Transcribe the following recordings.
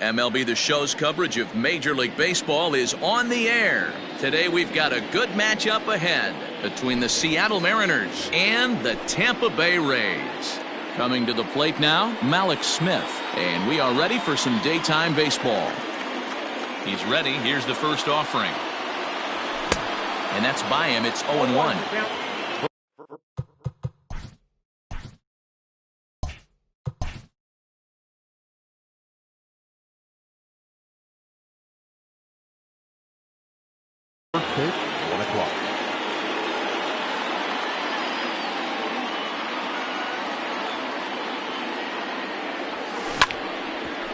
MLB The Show's coverage of Major League Baseball is on the air. Today we've got a good matchup ahead between the Seattle Mariners and the Tampa Bay Rays. Coming to the plate now, Malik Smith. And we are ready for some daytime baseball. He's ready. Here's the first offering. And that's by him. It's 0-1. Pitch, 1 o'clock.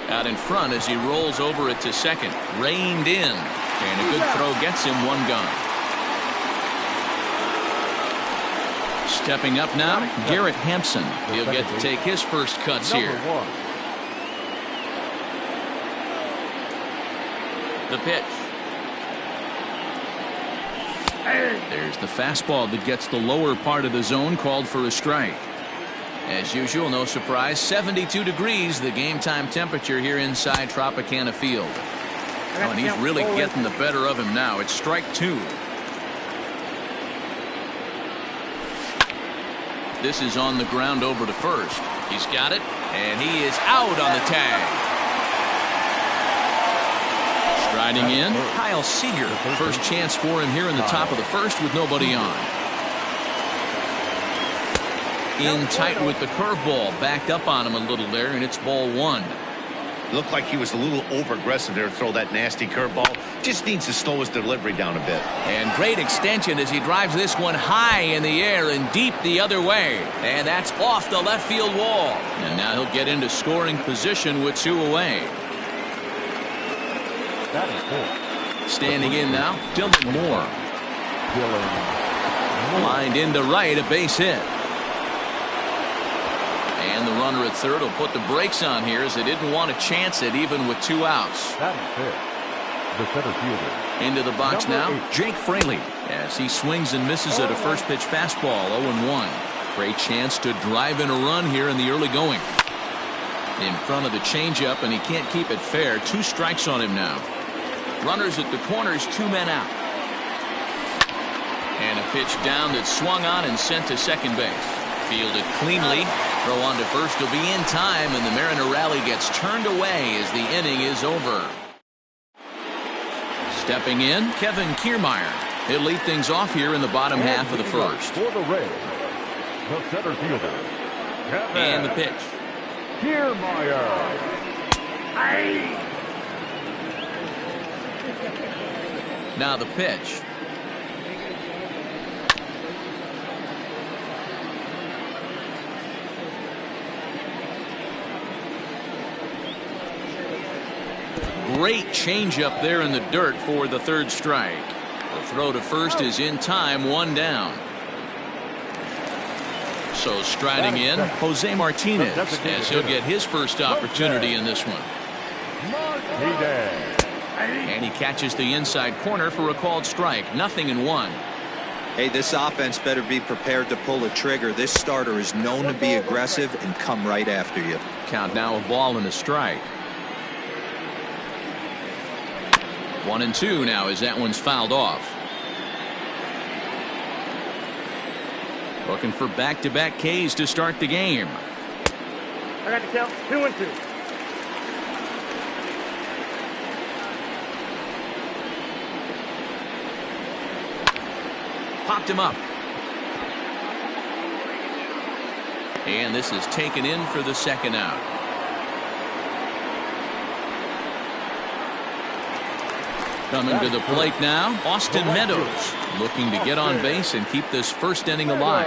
Out in front as he rolls over it to second. Reined in. And a good throw gets him one gun. Stepping up now, Garrett Hampson. He'll get to take his first cuts here. The pitch. There's the fastball that gets the lower part of the zone, called for a strike. As usual, no surprise, 72 degrees, the game time temperature here inside Tropicana Field. Oh, and he's really getting the better of him now. It's strike two. This is on the ground over to first. He's got it, and he is out on the tag. Striding in, Kyle Seager. First chance for him here in the top of the first with nobody on. In tight with the curveball. Backed up on him a little there, and it's ball one. Looked like he was a little over-aggressive there to throw that nasty curveball. Just needs to slow his delivery down a bit. And great extension as he drives this one high in the air and deep the other way. And that's off the left field wall. And now he'll get into scoring position with two away. That is cool. Standing in now, Dylan Moore. Lined into right, a base hit. And the runner at third will put the brakes on here as they didn't want to chance it even with two outs. That is it. The center fielder. Into the box now, Jake Fraley. As he swings and misses at a first pitch fastball, 0-1. Great chance to drive in a run here in the early going. In front of the changeup, and he can't keep it fair. Two strikes on him now. Runners at the corners, two men out. And a pitch down that's swung on and sent to second base. Fielded cleanly. Throw on to first will be in time, and the Mariner rally gets turned away as the inning is over. Stepping in, Kevin Kiermaier. He'll lead things off here in the bottom half of the first. For the Rays, the center fielder, and the pitch. Kiermaier. Now the pitch. Great changeup there in the dirt for the third strike. The throw to first is in time, one down. So striding in, Jose Martinez, as he'll get his first opportunity in this one. And he catches the inside corner for a called strike. 0-1. Hey, this offense better be prepared to pull a trigger. This starter is known to be aggressive and come right after you. Count now, a ball and a strike. 1-2 now as that one's fouled off. Looking for back-to-back Ks to start the game. I got the count. 2-2. Popped him up. And this is taken in for the second out. Coming to the plate now, Austin Meadows, looking to get on base and keep this first inning alive.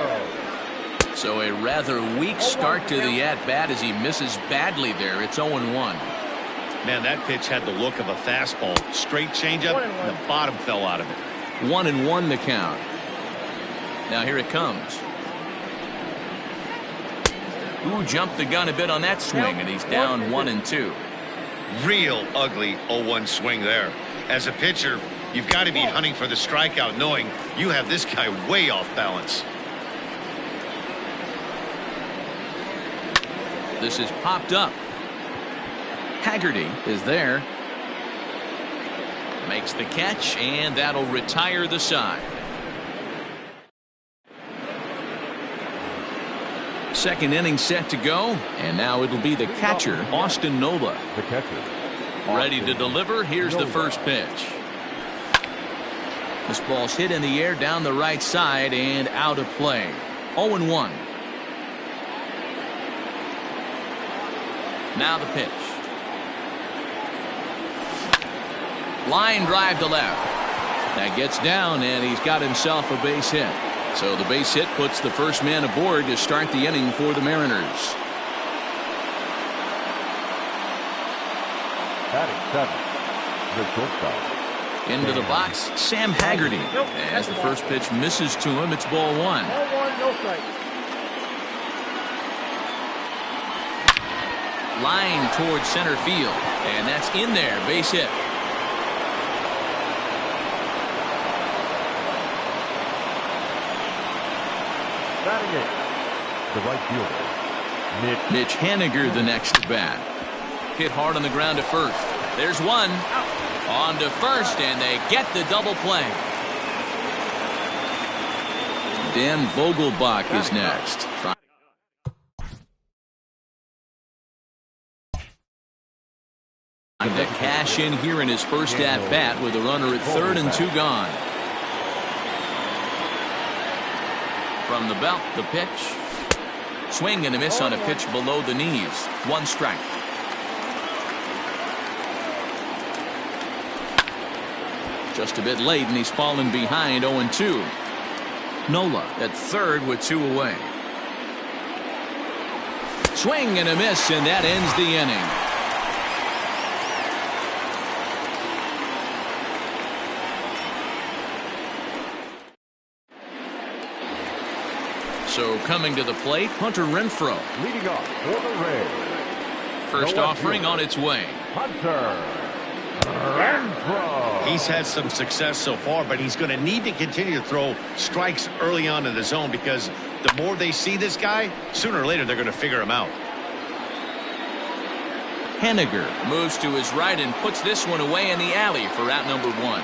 So a rather weak start to the at-bat as he misses badly there. It's 0-1. Man, that pitch had the look of a fastball. Straight changeup, and the bottom fell out of it. 1-1 the count. Now here it comes. Ooh, jumped the gun a bit on that swing, and he's down 1-2. Real ugly 0-1 swing there. As a pitcher, you've got to be hunting for the strikeout, knowing you have this guy way off balance. This is popped up. Haggerty is there. Makes the catch, and that'll retire the side. Second inning set to go, and now it'll be the catcher, Austin Nola. The catcher. Ready to deliver. Here's the first pitch. This ball's hit in the air down the right side and out of play. 0-1. Now the pitch. Line drive to left. That gets down, and he's got himself a base hit. So the base hit puts the first man aboard to start the inning for the Mariners. Batting seven, the shortstop. Into the box, Sam Haggerty. As the first pitch misses to him, it's ball one. No one, no strike. Line towards center field, and that's in there, base hit. Batting eight, the right fielder, Mitch Haniger the next at bat. Hit hard on the ground to first. There's one. On to first, and they get the double play. Dan Vogelbach is next. To cash in here in his first at bat with a runner at third and 2 gone. From the belt, the pitch. Swing and a miss on a pitch below the knees. 1 strike. Just a bit late, and he's fallen behind 0-2. Nola at third with 2 away. Swing and a miss, and that ends the inning. So coming to the plate, Hunter Renfroe. leading off for the Rays. First offering on its way. Hunter Renfroe. He's had some success so far, but he's going to need to continue to throw strikes early on in the zone, because the more they see this guy, sooner or later they're going to figure him out. Haniger moves to his right and puts this one away in the alley for out number 1.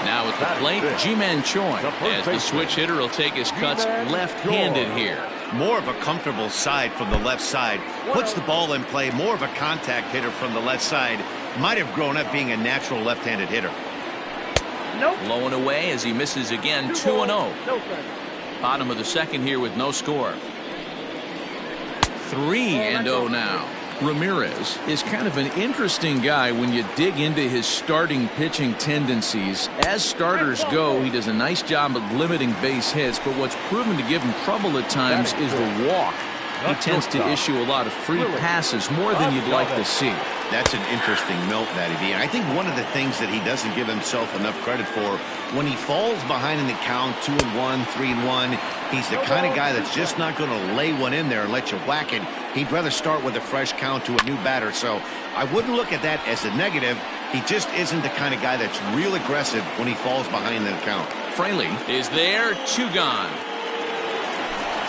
Now at the plate, Ji-Man Choi, as the switch hitter will take his cuts left-handed here. More of a comfortable side from the left side. Puts the ball in play. More of a contact hitter from the left side. Might have grown up being a natural left-handed hitter. Nope. Low and away as he misses again. 2-0. No strike. Bottom of the second here with no score. 3-0 now. Ramirez is kind of an interesting guy when you dig into his starting pitching tendencies. As starters go, he does a nice job of limiting base hits, but what's proven to give him trouble at times is the walk. He tends to issue a lot of free passes, more than you'd like to see. That's an interesting note, Matty B. And I think one of the things that he doesn't give himself enough credit for, when he falls behind in the count, 2-1, 3-1, he's the kind of guy that's just not going to lay one in there and let you whack it. He'd rather start with a fresh count to a new batter. So I wouldn't look at that as a negative. He just isn't the kind of guy that's real aggressive when he falls behind in the count. Fraley is there, 2 gone.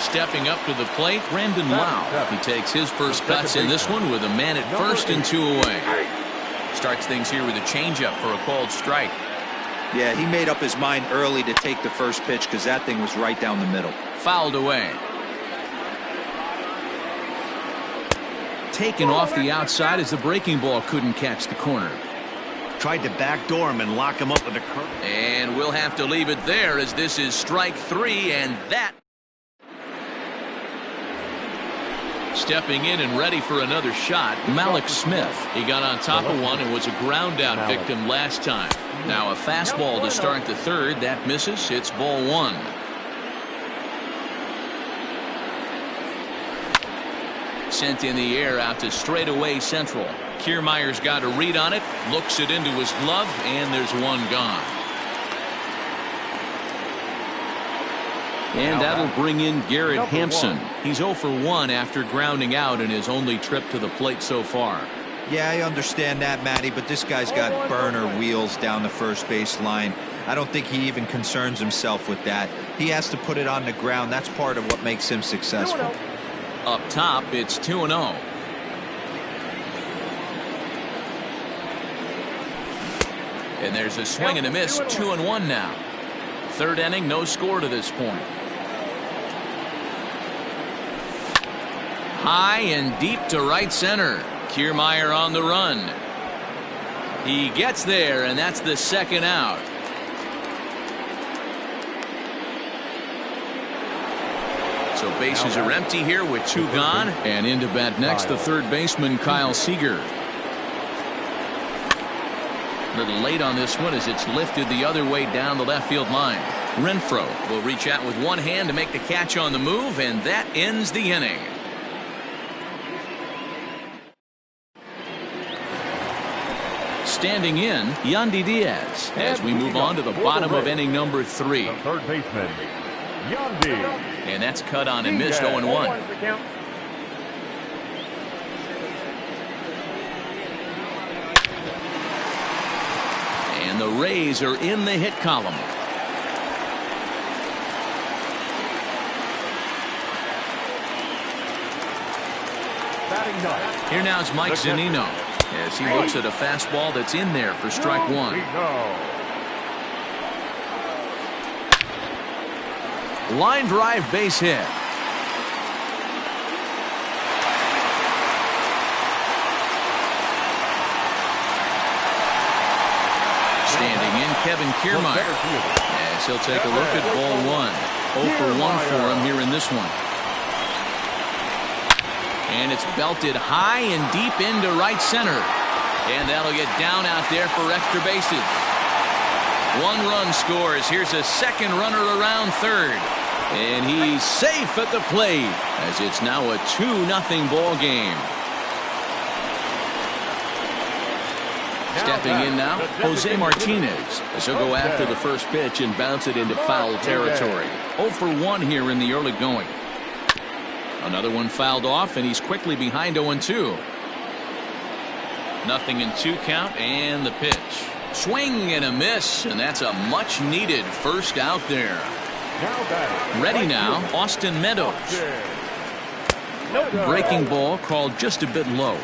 Stepping up to the plate, Brandon Lau. He takes his first cuts in this one with a man at first and 2 away. Starts things here with a changeup for a called strike. Yeah, he made up his mind early to take the first pitch because that thing was right down the middle. Fouled away. Taken off the outside as the breaking ball couldn't catch the corner. Tried to backdoor him and lock him up with a curve. And we'll have to leave it there as this is strike 3, and that. Stepping in and ready for another shot, Malik Smith. He got on top of one and was a ground out victim last time. Now a fastball to start the third. That misses. It's ball 1. Sent in the air out to straightaway central. Kiermaier's got a read on it, looks it into his glove, and there's one gone. And that'll bring in Garrett Hampson. He's 0 for 1 after grounding out in his only trip to the plate so far. Yeah, I understand that, Matty, but this guy's got burner wheels down the first base line. I don't think he even concerns himself with that. He has to put it on the ground. That's part of what makes him successful. Up top, it's 2-0. And there's a swing and a miss, 2-1 now. Third inning, no score to this point. High and deep to right center. Kiermaier on the run. He gets there, and that's the second out. So bases are empty here with two gone. And in to bat next, the third baseman, Kyle Seager. A little late on this one as it's lifted the other way down the left field line. Renfroe will reach out with one hand to make the catch on the move, and that ends the inning. Standing in, Yandy Diaz as we move on to the bottom of inning number 3. The third baseman, Yandy. And that's cut on and missed, 0-1. And the Rays are in the hit column. Batting ninth. Here now is Mike Zunino as he looks at a fastball that's in there for strike one. Line drive base hit. Standing in, Kevin Kiermaier as he'll take a look at ball one. 0 for 1 for him here in this one. And it's belted high and deep into right center. And that'll get down out there for extra bases. 1 run scores. Here's a second runner around third. And he's safe at the plate as it's now a 2-0 ball game. Stepping in now, Jose Martinez as he'll go after the first pitch and bounce it into foul territory. 0 for 1 here in the early going. Another one fouled off, and he's quickly behind 0-2. 0-2 count, and the pitch. Swing and a miss, and that's a much-needed first out there. Ready now, Austin Meadows. Breaking ball called just a bit low.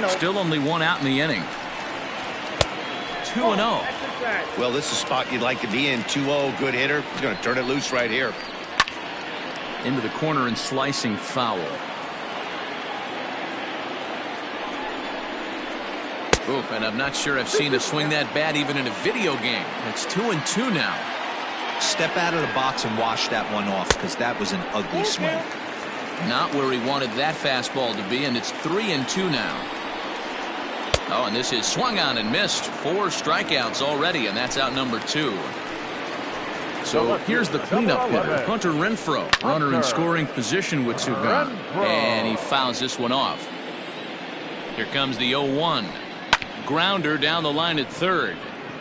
Still only 1 out in the inning. 2-0. Well, this is a spot you'd like to be in. 2-0, good hitter. He's going to turn it loose right here. Into the corner and slicing foul. Oop, and I'm not sure I've seen a swing that bad even in a video game. It's 2-2 now. Step out of the box and wash that one off, because that was an ugly swing. Not where he wanted that fastball to be, and it's 3-2 now. Oh, and this is swung on and missed. 4 strikeouts already, and that's out number 2. So here's the cleanup hitter, Hunter Renfroe, runner in scoring position with 2 gone. And he fouls this one off. Here comes the 0-1. Grounder down the line at third.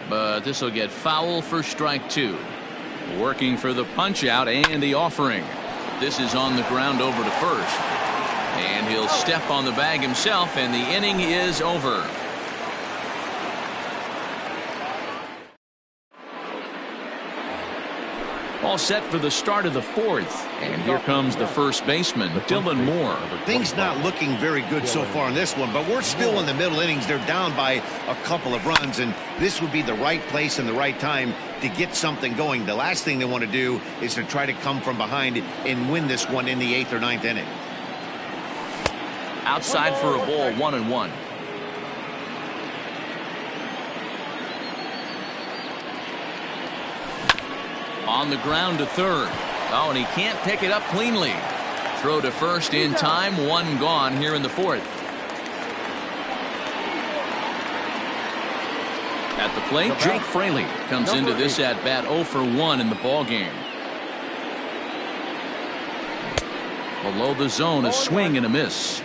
But this will get foul for strike 2. Working for the punch out and the offering. This is on the ground over to first. And he'll step on the bag himself, and the inning is over. All set for the start of the 4th. And here comes the first baseman, Dylan Moore. Things not looking very good so far in this one, but we're still in the middle innings. They're down by a couple of runs, and this would be the right place and the right time to get something going. The last thing they want to do is to try to come from behind and win this one in the 8th or 9th inning. Outside for a ball, 1-1. On the ground to third. Oh, and he can't pick it up cleanly. Throw to first in time. 1 gone here in the 4th. At the plate, Jake Fraley comes into this at bat 0 for 1 in the ball game. Below the zone, a swing and a miss.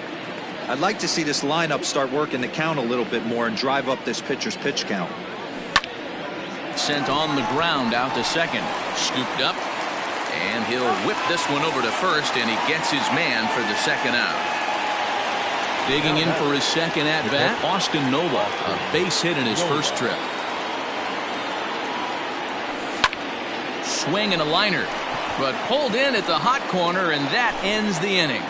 I'd like to see this lineup start working the count a little bit more and drive up this pitcher's pitch count. Sent on the ground out to second. Scooped up. And he'll whip this one over to first, and he gets his man for the second out. Digging in for his second at-bat, Austin Nola. A base hit in his first trip. Swing and a liner. But pulled in at the hot corner, and that ends the inning.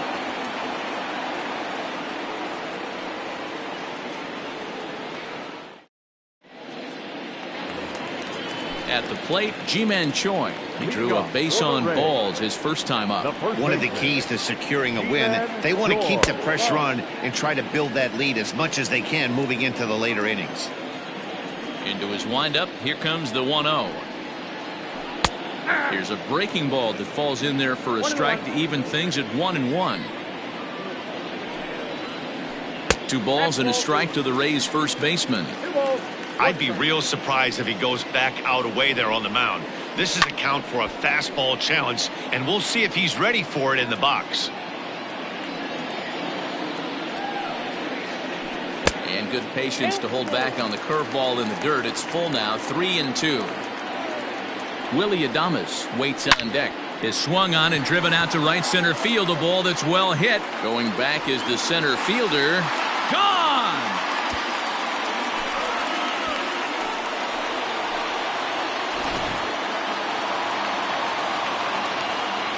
At the plate, Ji-Man Choi. He drew a base on balls his first time up. One of the keys to securing a win, they want to keep the pressure on and try to build that lead as much as they can moving into the later innings. Into his windup, here comes the 1-0. Here's a breaking ball that falls in there for a strike to even things at 1-1. 2 balls and a strike to the Rays first baseman. I'd be real surprised if he goes back out away there on the mound. This is a count for a fastball challenge, and we'll see if he's ready for it in the box. And good patience to hold back on the curveball in the dirt. It's full now, 3-2. Willie Adames waits on deck. Is swung on and driven out to right center field. A ball that's well hit. Going back is the center fielder. Gone!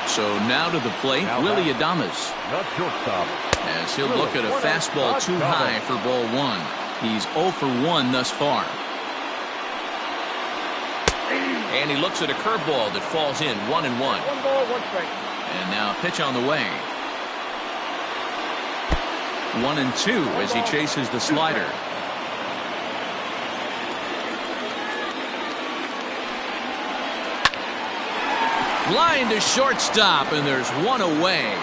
So now to the plate, Willie Adames. The shortstop. As he'll look at a fastball too high for ball 1. He's 0 for 1 thus far. And he looks at a curveball that falls in 1-1. 1 ball, 1 strike. And now a pitch on the way. 1-2 as he chases the slider. Line to shortstop, and there's 1 away.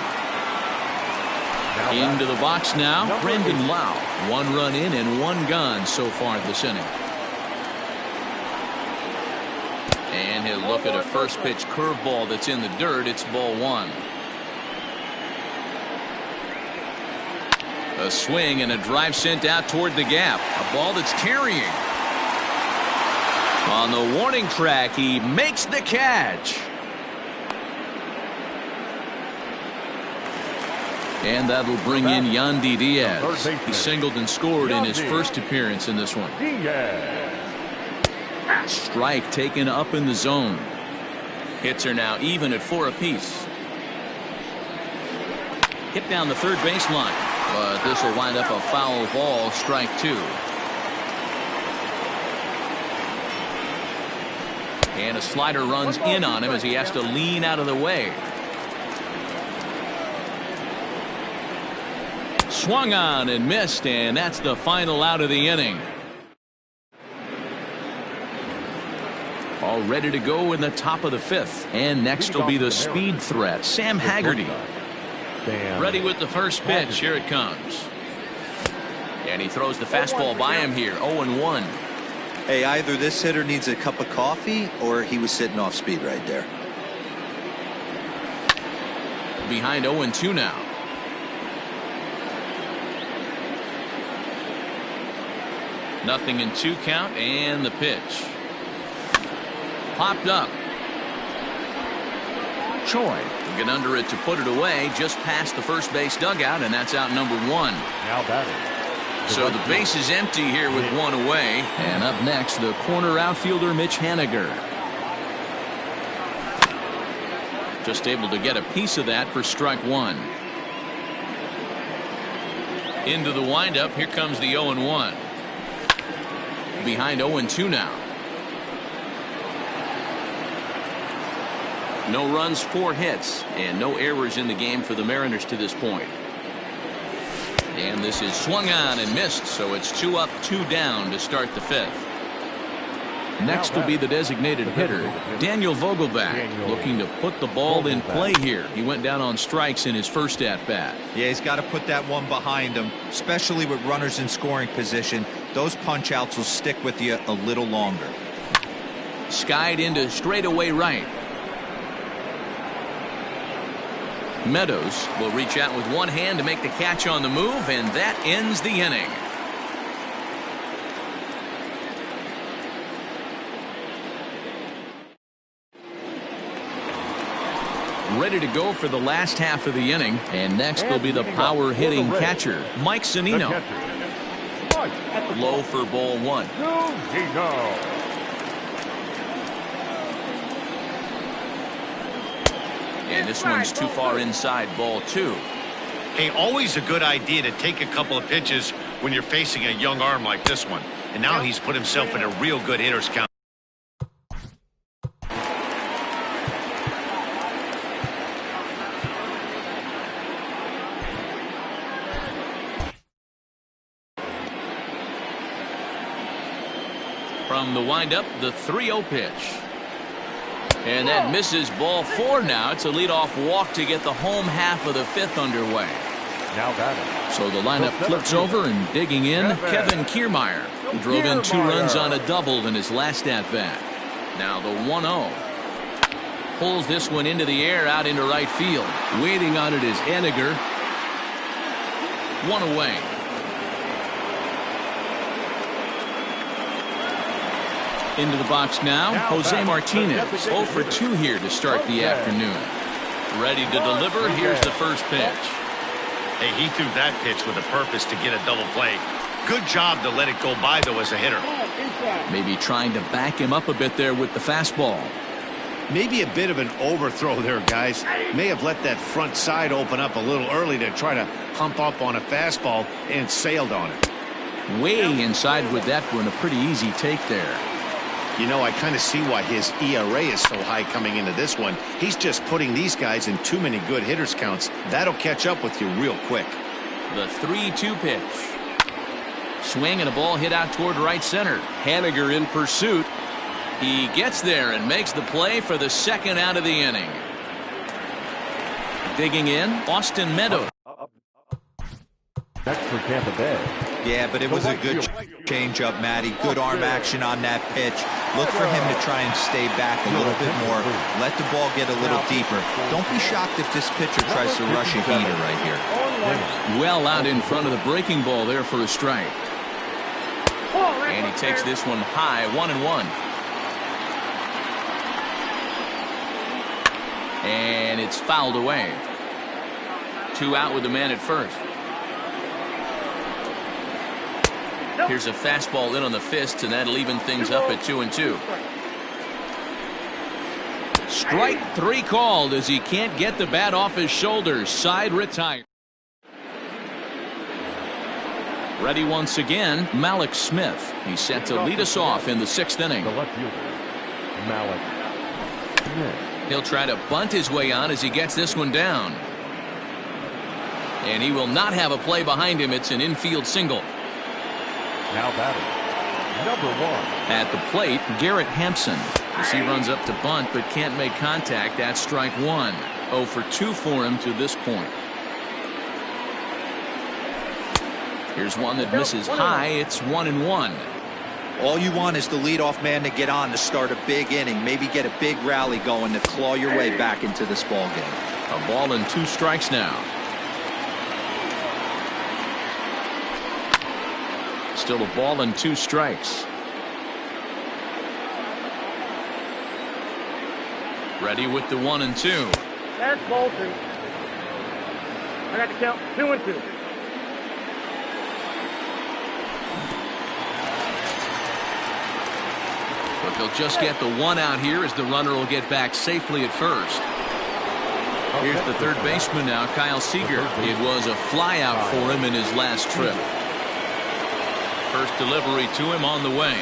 Into the box now, Brendan Lau. 1 run in and 1 gone so far this inning. And he'll look at a first pitch curveball that's in the dirt. It's ball 1. A swing and a drive sent out toward the gap. A ball that's carrying. On the warning track, he makes the catch. And that'll bring in Yandy Diaz. He singled and scored in his first appearance in this one. Strike taken up in the zone. Hits are now even at 4 apiece. Hit down the third baseline. But this will wind up a foul ball, strike 2. And a slider runs in on him as he has to lean out of the way. Swung on and missed, and that's the final out of the inning. All ready to go in the top of the 5th. And next will be the speed threat, Sam Haggerty. Ready with the first pitch. Here it comes. And he throws the fastball by him here. 0-1. Hey, either this hitter needs a cup of coffee or he was sitting off speed right there. Behind 0-2 now. Nothing in 2 count, and the pitch. Popped up. Choi will get under it to put it away just past the first base dugout, and that's out number 1. Now batting. So the base is empty here with 1 away. And up next, the corner outfielder Mitch Haniger. Just able to get a piece of that for strike 1. Into the windup, here comes the 0-1. Behind 0-2 now. No runs, 4 hits, and no errors in the game for the Mariners to this point. And this is swung on and missed, so it's 2 up, 2 down to start the 5th. Next will be the designated hitter, Daniel Vogelbach, looking to put the ball in play here. He went down on strikes in his first at-bat. Yeah, he's got to put that one behind him, especially with runners in scoring position. Those punch-outs will stick with you a little longer. Skied into straightaway right. Meadows will reach out with one hand to make the catch on the move, and that ends the inning. Ready to go for the last half of the inning, and next will be the power hitting catcher, Mike Zunino. Low for ball 1. And this one's too far inside, ball 2. Hey, always a good idea to take a couple of pitches when you're facing a young arm like this one. And now he's put himself in a real good hitter's count. From the windup, the 3-0 pitch. And that misses ball 4 now. It's a leadoff walk to get the home half of the 5th underway. Now batting. So the lineup flips over and digging in, Kevin Kiermaier, who drove in 2 runs on a double in his last at-bat. Now the 1-0. Pulls this one into the air out into right field. Waiting on it is Henniger. 1 away. Into the box now, Jose Martinez. 0 for 2 here to start the afternoon. Ready to deliver. Here's the first pitch. Hey, he threw that pitch with a purpose to get a double play. Good job to let it go by, though, as a hitter. Maybe trying to back him up a bit there with the fastball. Maybe a bit of an overthrow there, guys. May have let that front side open up a little early to try to hump up on a fastball and sailed on it. Way inside with that one. A pretty easy take there. You know, I kind of see why his ERA is so high coming into this one. He's just putting these guys in too many good hitters counts. That'll catch up with you real quick. The 3-2 pitch. Swing and a ball hit out toward right center. Henniger in pursuit. He gets there and makes the play for the 2nd out of the inning. Digging in, Austin Meadows. Next for Tampa Bay. Yeah, but it was a good change-up, Matty. Good arm action on that pitch. Look for him to try and stay back a little bit more. Let the ball get a little deeper. Don't be shocked if this pitcher tries to rush a heater right here. Well out in front of the breaking ball there for a strike. And he takes this one high, 1-1. And it's fouled away. 2 out with the man at first. Here's a fastball in on the fist, and that'll even things up at 2-2. Strike 3 called as he can't get the bat off his shoulders. Side retired. Ready once again, Malik Smith. He's set to lead us off in the 6th inning. The left fielder, Malik Smith. He'll try to bunt his way on as he gets this one down. And he will not have a play behind him. It's an infield single. Now batting, number 1. At the plate, Garrett Hampson. As he runs up to bunt but can't make contact, that's strike 1. 0 for 2 for him to this point. Here's one that misses high. It's 1-1. All you want is the leadoff man to get on to start a big inning. Maybe get a big rally going to claw your way back into this ball game. A ball and 2 strikes now. Still a ball and 2 strikes. Ready with the 1-2. That's Bolton. I got to count 2-2. But they'll just get the 1 out here as the runner will get back safely at first. Here's the 3rd baseman now, Kyle Seager. It was a fly out for him in his last trip. First delivery to him on the way.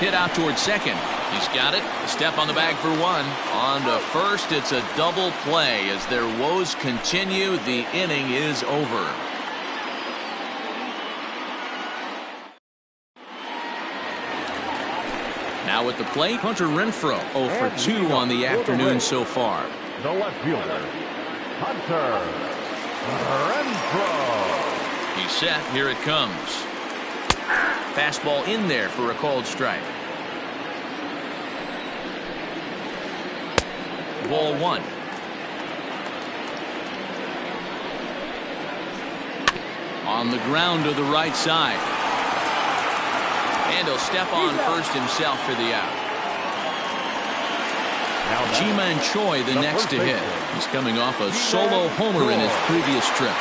Hit out towards 2nd. He's got it. A step on the bag for 1. On to first. It's a double play as their woes continue. The inning is over. Now at the plate, Hunter Renfroe. 0 for 2 on the afternoon so far. The left fielder, Hunter Renfroe. He's set. Here it comes. Fastball in there for a called strike. Ball 1. On the ground to the right side. And he'll step on first himself for the out. Ji-Man Choi the next to hit. He's coming off a solo homer in his previous trip.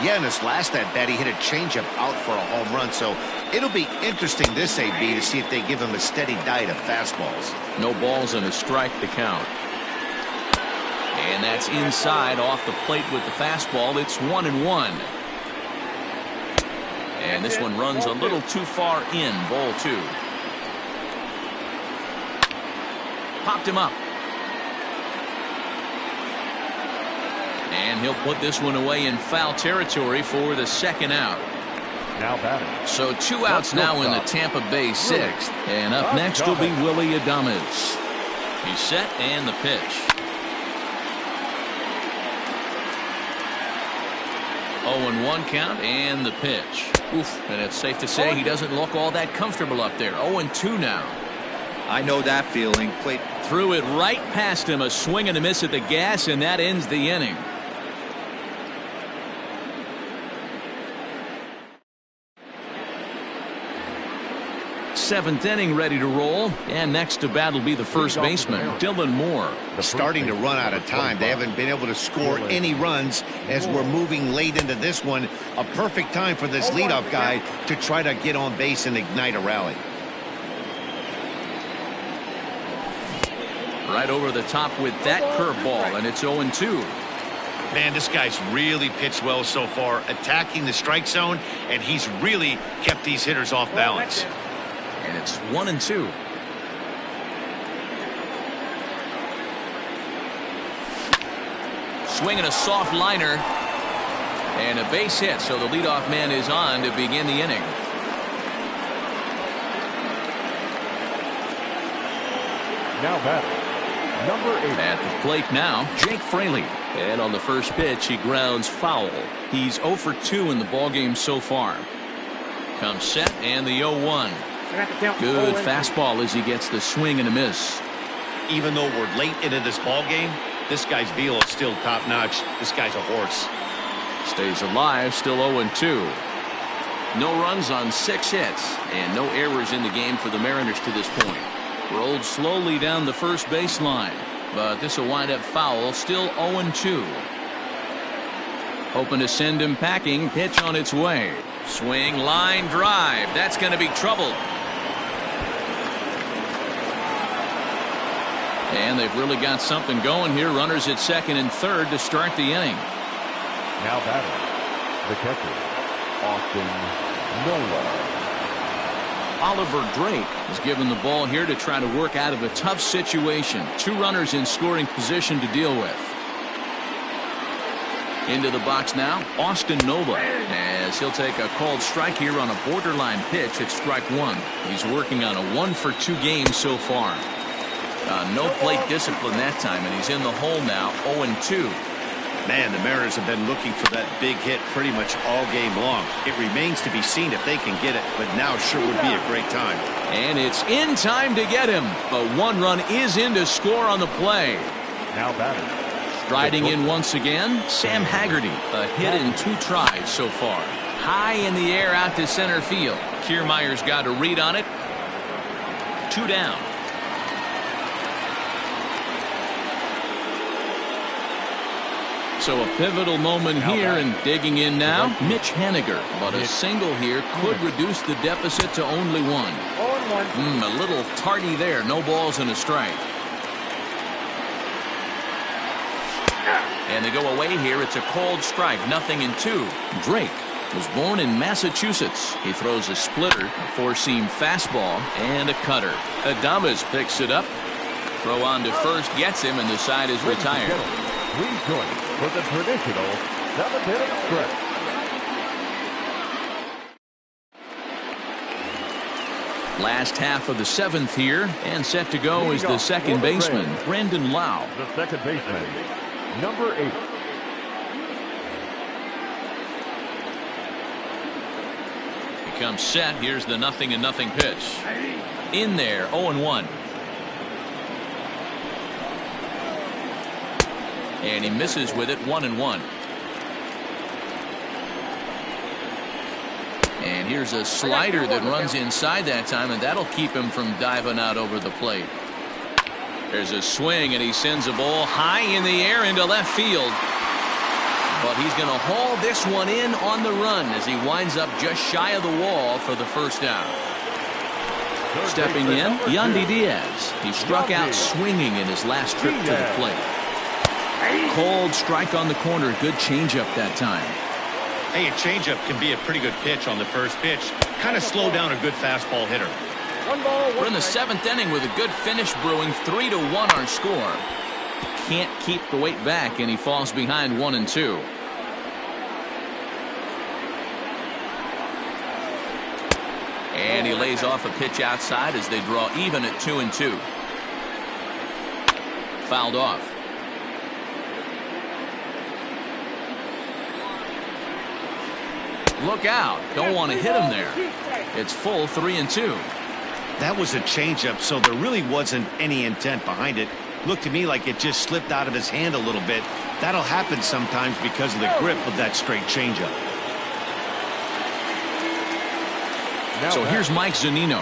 Yeah, in his last at bat, he hit a changeup out for a home run. So it'll be interesting this AB to see if they give him a steady diet of fastballs. No balls and a strike to count. And that's inside off the plate with the fastball. It's 1-1. And this one runs a little too far in. Ball 2. Popped him up. And he'll put this one away in foul territory for the second out. Now batting. So 2 outs now in the Tampa Bay 6th. And up next will be Willie Adames. He's set and the pitch. 0-1 count and the pitch. Oof, and it's safe to say he doesn't look all that comfortable up there. 0-2 now. I know that feeling. Threw it right past him. A swing and a miss at the gas, and that ends the inning. Seventh inning ready to roll, and next to bat will be the first baseman, Dylan Moore. Starting to run out of time. They haven't been able to score any runs as we're moving late into this one. A perfect time for this leadoff guy to try to get on base and ignite a rally. Right over the top with that curveball, and it's 0-2. Man, this guy's really pitched well so far, attacking the strike zone, and he's really kept these hitters off balance. And it's 1-2. Swinging a soft liner. And a base hit, so the leadoff man is on to begin the inning. Now batting. Number 8. At the plate now, Jake Fraley. And on the first pitch, he grounds foul. He's 0 for 2 in the ballgame so far. Comes set and the 0-1. Good fastball as he gets the swing and a miss. Even though we're late into this ball game, this guy's velo is still top notch. This guy's a horse. Stays alive, still 0-2. No runs on 6 hits and no errors in the game for the Mariners to this point. Rolled slowly down the first baseline, but this will wind up foul. Still 0-2. Hoping to send him packing. Pitch on its way. Swing, line drive. That's going to be trouble. And they've really got something going here. Runners at second and third to start the inning. Now batting. The catcher, Austin Nola. Oliver Drake is given the ball here to try to work out of a tough situation. 2 runners in scoring position to deal with. Into the box now, Austin Nola, as he'll take a called strike here on a borderline pitch at strike 1. He's working on a 1 for 2 game so far. No plate discipline that time, and he's in the hole now, 0-2. Man, the Mariners have been looking for that big hit pretty much all game long. It remains to be seen if they can get it, but now sure would be a great time. And it's in time to get him, but 1 run is in to score on the play. Now batting. Striding in once again, Sam Haggerty. A hit in 2 tries so far. High in the air out to center field. Kiermaier's got a read on it. 2 down. So a pivotal moment here, and digging in now, Mitch Haniger. But a single here could reduce the deficit to only 1. A little tardy there. No balls and a strike. And they go away here. It's a called strike. 0-2. Drake was born in Massachusetts. He throws a splitter, a 4-seam fastball, and a cutter. Adames picks it up. Throw on to first, gets him, and the side is retired. Please join us for the traditional 7th-inning stretch. Last half of the 7th here, and set to go is the second baseman, Brandon Lau. The second baseman, number 8. He comes set. Here's the 0-0 pitch. In there, 0-1. And he misses with it, 1-1. And here's a slider that runs inside that time, and that'll keep him from diving out over the plate. There's a swing, and he sends a ball high in the air into left field. But he's going to haul this one in on the run as he winds up just shy of the wall for the first down. Stepping in, Yandy Diaz. He struck out swinging in his last trip to the plate. Cold strike on the corner. Good changeup that time. Hey, a changeup can be a pretty good pitch on the first pitch. Kind of slow down a good fastball hitter. We're in the 7th inning with a good finish brewing. 3-1 our score. Can't keep the weight back, and he falls behind 1-2. And he lays off a pitch outside as they draw even at 2-2. Fouled off. Look out. Don't want to hit him there. It's full 3-2. That was a changeup, so there really wasn't any intent behind it. Looked to me like it just slipped out of his hand a little bit. That'll happen sometimes because of the grip of that straight changeup. So here's Mike Zunino,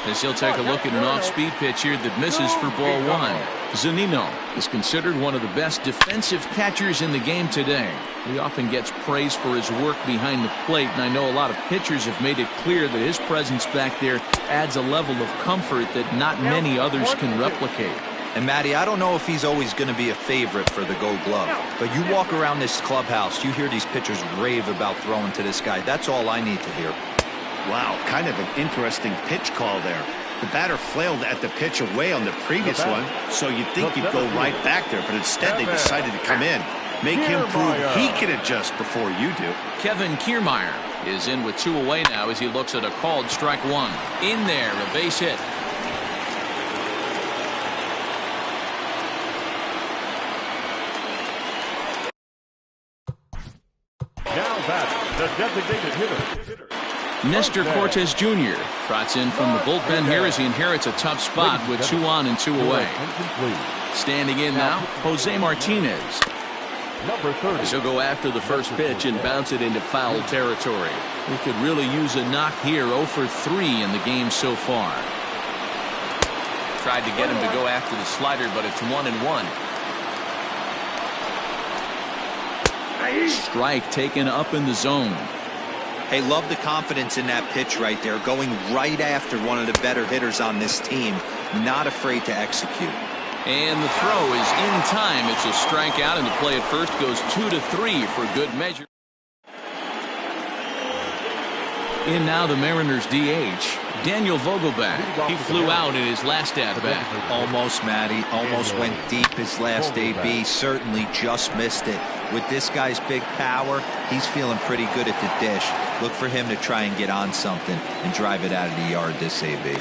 as he'll take a look at an off-speed pitch here that misses for ball 1. Zunino is considered one of the best defensive catchers in the game today. He often gets praise for his work behind the plate, and I know a lot of pitchers have made it clear that his presence back there adds a level of comfort that not many others can replicate. And Matty, I don't know if he's always going to be a favorite for the Gold Glove, but you walk around this clubhouse, you hear these pitchers rave about throwing to this guy. That's all I need to hear. Wow, kind of an interesting pitch call there. The batter flailed at the pitch away on the previous one, so you'd think he'd go right back there, but instead they decided to come in. Make him prove he can adjust before you do. Kevin Kiermaier is in with 2 away now as he looks at a called strike 1. In there, a base hit. Now back, the designated hitter. Nestor Cortes Jr. trots in from the bullpen here as he inherits a tough spot with 2 on and 2 away. Standing in now, Jose Martinez. As he'll go after the first pitch and bounce it into foul territory. He could really use a knock here. 0 for 3 in the game so far. Tried to get him to go after the slider, but it's 1-1. Strike taken up in the zone. Hey, love the confidence in that pitch right there, going right after one of the better hitters on this team, not afraid to execute. And the throw is in time. It's a strikeout, and the play at first goes 2-3 for good measure. In now the Mariners DH, Daniel Vogelbach. He flew out in his last at-bat. Almost, Matty. Almost went deep his last AB. Certainly just missed it. With this guy's big power, he's feeling pretty good at the dish. Look for him to try and get on something and drive it out of the yard this AB.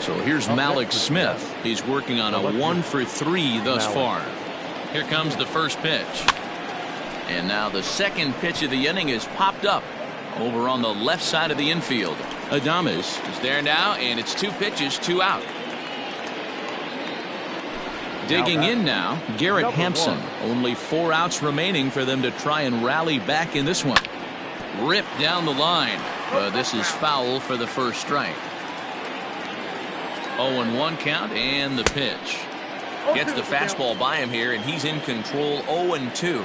So here's Malik Smith. He's working on a 1 for 3 thus far. Here comes the first pitch. And now the second pitch of the inning is popped up over on the left side of the infield. Adames is there now, and it's 2 pitches, 2 out. Digging in now, Garrett Hampson. Only 4 outs remaining for them to try and rally back in this one. Ripped down the line. But this is foul for the first strike. 0-1 count, and the pitch. Gets the fastball by him here, and he's in control. 0-2.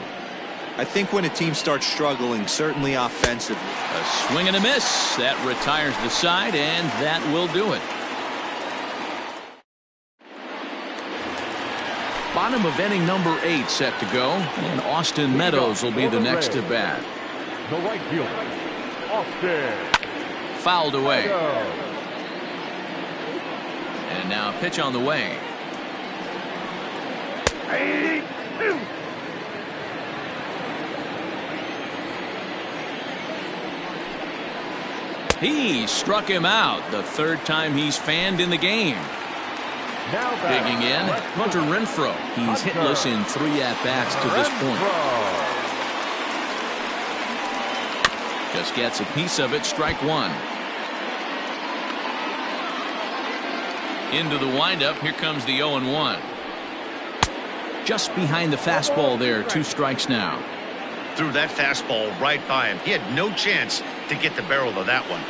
I think when a team starts struggling, certainly offensively. A swing and a miss. That retires the side, and that will do it. Bottom of inning number 8 set to go, and Austin Meadows will be the next to bat. The right fielder, Austin. Fouled away. And now a pitch on the way. He struck him out the 3rd time he's fanned in the game. Digging in, Hunter Renfroe. He's hitless in 3 at-bats to this point. Just gets a piece of it, strike 1. Into the windup, here comes the 0-1. Just behind the fastball there, 2 strikes now. Threw that fastball right by him. He had no chance to get the barrel of that one.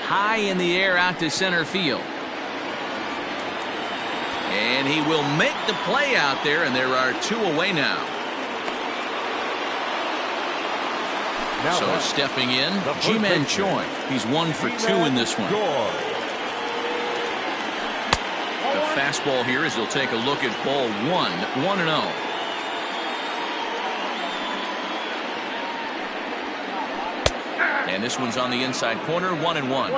High in the air out to center field. And he will make the play out there, and there are 2 away now. So stepping in, G-Man Choi. He's 1 for 2 in this one. The fastball here as he'll take a look at ball 1, 1-0. And this one's on the inside corner, 1-1.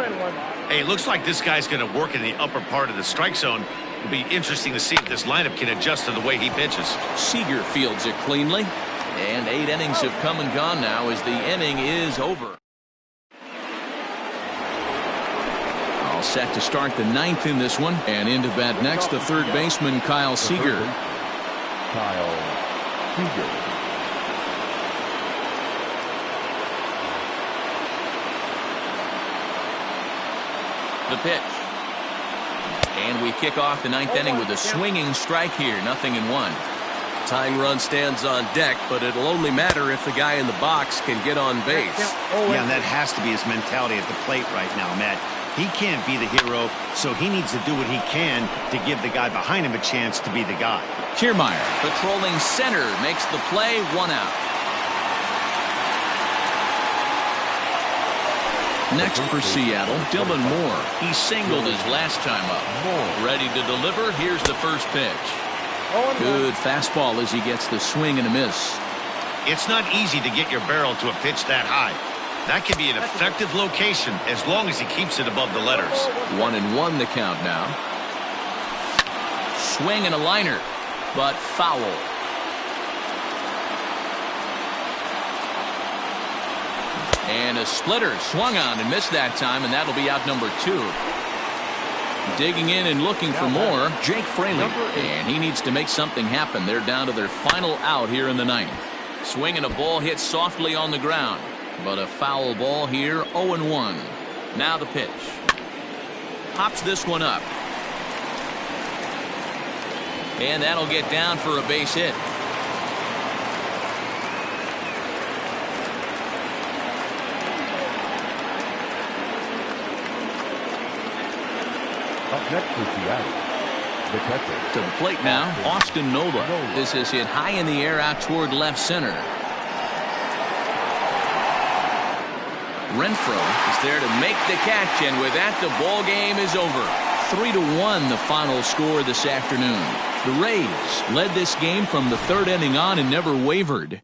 Hey, it looks like this guy's going to work in the upper part of the strike zone. It'll be interesting to see if this lineup can adjust to the way he pitches. Seager fields it cleanly. And 8 innings have come and gone now as the inning is over. All set to start the 9th in this one. And into bat next, the third baseman, Kyle Seager. Kyle Seager. The pitch. And we kick off the 9th inning with a swinging strike here. 0-1. Tying run stands on deck, but it'll only matter if the guy in the box can get on base. Yeah, and that has to be his mentality at the plate right now, Matt. He can't be the hero, so he needs to do what he can to give the guy behind him a chance to be the guy. Kiermaier patrolling center makes the play, 1 out. Next for Seattle, Dylan Moore. He singled his last time up. Ready to deliver. Here's the first pitch. Good fastball as he gets the swing and a miss. It's not easy to get your barrel to a pitch that high. That can be an effective location as long as he keeps it above the letters. 1-1 the count now. Swing and a liner, but foul. And a splitter swung on and missed that time, and that'll be out number 2. Digging in and looking for more, Jake Fraley. And he needs to make something happen. They're down to their final out here in the 9th. Swing and a ball hit softly on the ground. But a foul ball here, 0-1. Now the pitch. Pops this one up. And that'll get down for a base hit. Up next for Seattle, the catcher. To the plate now, Austin Nola. This is hit high in the air out toward left center. Renfroe is there to make the catch, and with that, the ball game is over. 3-1 the final score this afternoon. The Rays led this game from the 3rd inning on and never wavered.